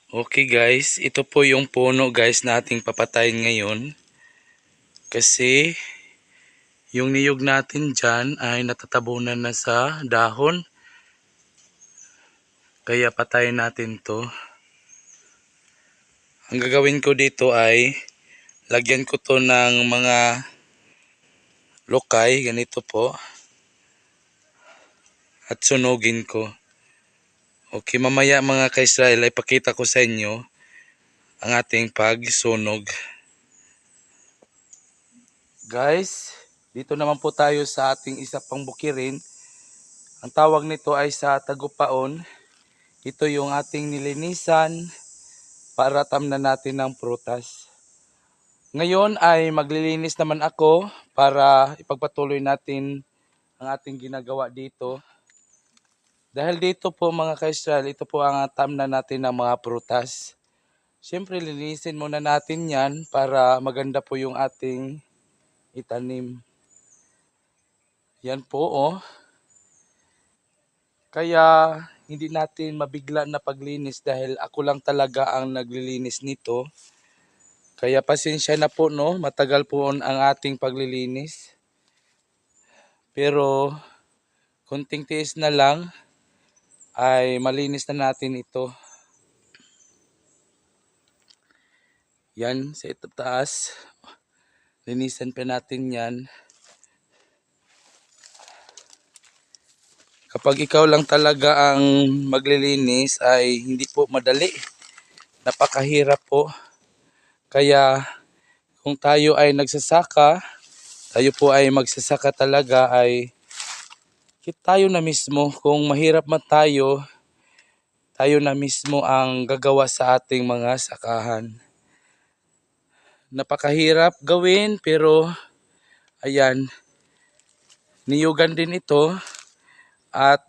Okay guys, ito po yung puno guys na ating papatayin ngayon. Kasi yung niyog natin dyan ay natatabunan na sa dahon. Kaya patayin natin to. Ang gagawin ko dito ay lagyan ko to ng mga lokay, ganito po. At sunugin ko. Okay, mamaya mga ka-Israel ay pakita ko sa inyo ang ating pagsunog. Guys, dito naman po tayo sa ating isa pang bukirin. Ang tawag nito ay sa tagupaon. Ito yung ating nilinisan para tamnan natin ng prutas. Ngayon ay maglilinis naman ako para ipagpatuloy natin ang ating ginagawa dito. Dahil dito po mga ka-Israel, ito po ang tamnan natin ng mga prutas. Siyempre linisin muna natin yan para maganda po yung ating itanim. Yan po oh. Kaya hindi natin mabigla na paglinis dahil ako lang talaga ang naglilinis nito. Kaya pasensya na po no, matagal po ang ating paglilinis. Pero konting tiis na lang ay malinis na natin ito. Yan sa taas. Linisan pa natin yan. Kapag ikaw lang talaga ang maglilinis ay hindi po madali. Napakahirap po. Kaya kung tayo ay nagsasaka, tayo po ay magsasaka talaga ay tayo na mismo. Kung mahirap man tayo, tayo na mismo ang gagawa sa ating mga sakahan. Napakahirap gawin pero ayan, niyugan din ito at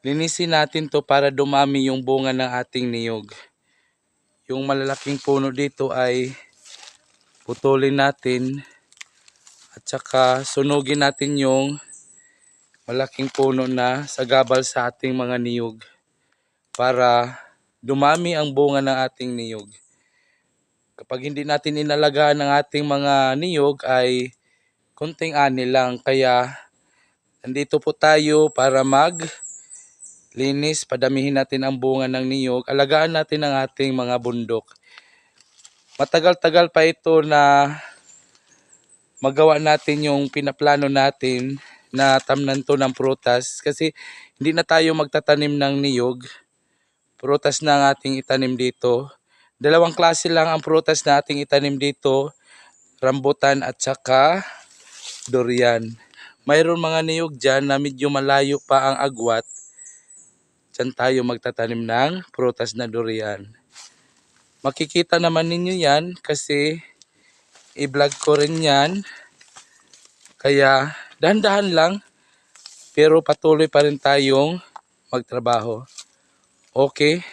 linisin natin to para dumami yung bunga ng ating niyog. Yung malalaking puno dito ay putulin natin at saka sunugin natin yung malaking puno na sagabal sa ating mga niyog para dumami ang bunga ng ating niyog. Kapag hindi natin inalagaan ang ating mga niyog ay konting ani lang. Kaya nandito po tayo para maglinis, padamihin natin ang bunga ng niyog, alagaan natin ang ating mga bundok. Matagal-tagal pa ito na magawa natin yung pinaplano natin na tamnan to ng prutas kasi hindi na tayo magtatanim ng niyog. Prutas na ang ating itanim dito. Dalawang klase lang ang prutas na ating itanim dito, rambutan at saka durian. Mayroon mga niyog dyan na medyo malayo pa ang agwat. Diyan tayo magtatanim ng prutas na durian. Makikita naman ninyo yan kasi i-vlog ko rin yan. Kaya dahan-dahan lang pero patuloy pa rin tayong magtrabaho. Okay?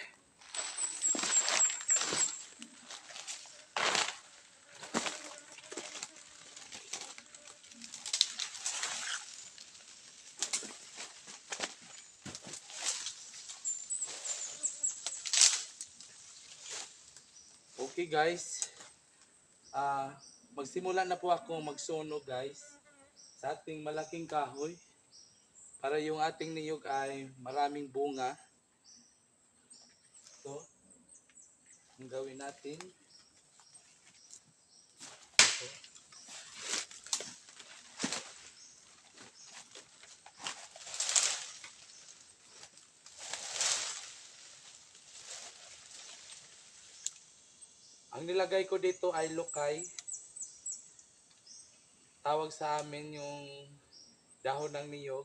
Okay guys. Magsimula na po ako magsunog guys sa ating malaking kahoy para yung ating niyog ay maraming bunga. Ito, ang gawin natin. Ang nilagay ko dito ay lokay. Tawag sa amin yung dahon ng niyog.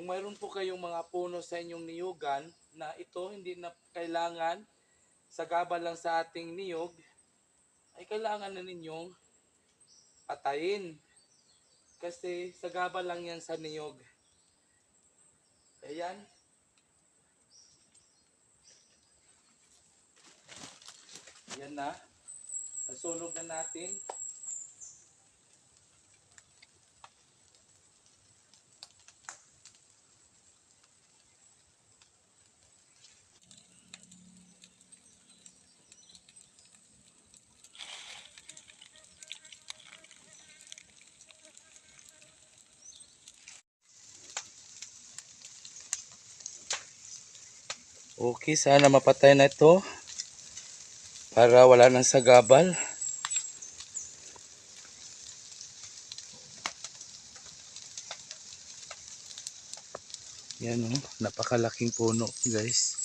mayroon po kayong mga puno sa inyong niyugan na ito hindi na kailangan sagabal lang sa ating niyog, ay kailangan na ninyong patayin. Kasi sagabal lang yan sa niyog. Ayan. Yan na. Nasunog na natin. Okay, sana mapatay na ito para wala nang sagabal. Yan oh, napakalaking puno guys.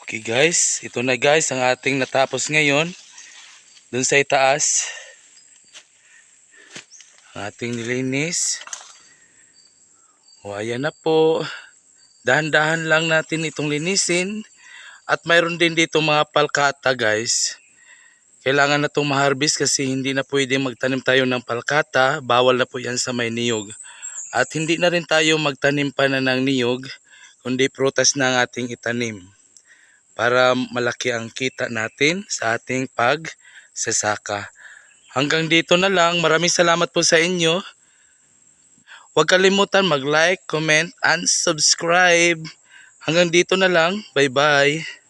Okay guys, ito na guys ang ating natapos ngayon. Dun sa itaas, ang ating nilinis. O ayan na po. Dahan-dahan lang natin itong linisin. At mayroon din dito mga palkata guys. Kailangan na itong ma-harvest kasi hindi na pwede magtanim tayo ng palkata. Bawal na po yan sa may niyog. At hindi na rin tayo magtanim pa na ng niyog, kundi prutas na ang ating itanim. Para malaki ang kita natin sa ating pagsasaka. Hanggang dito na lang. Maraming salamat po sa inyo. Huwag kalimutan mag-like, comment, and subscribe. Hanggang dito na lang. Bye-bye.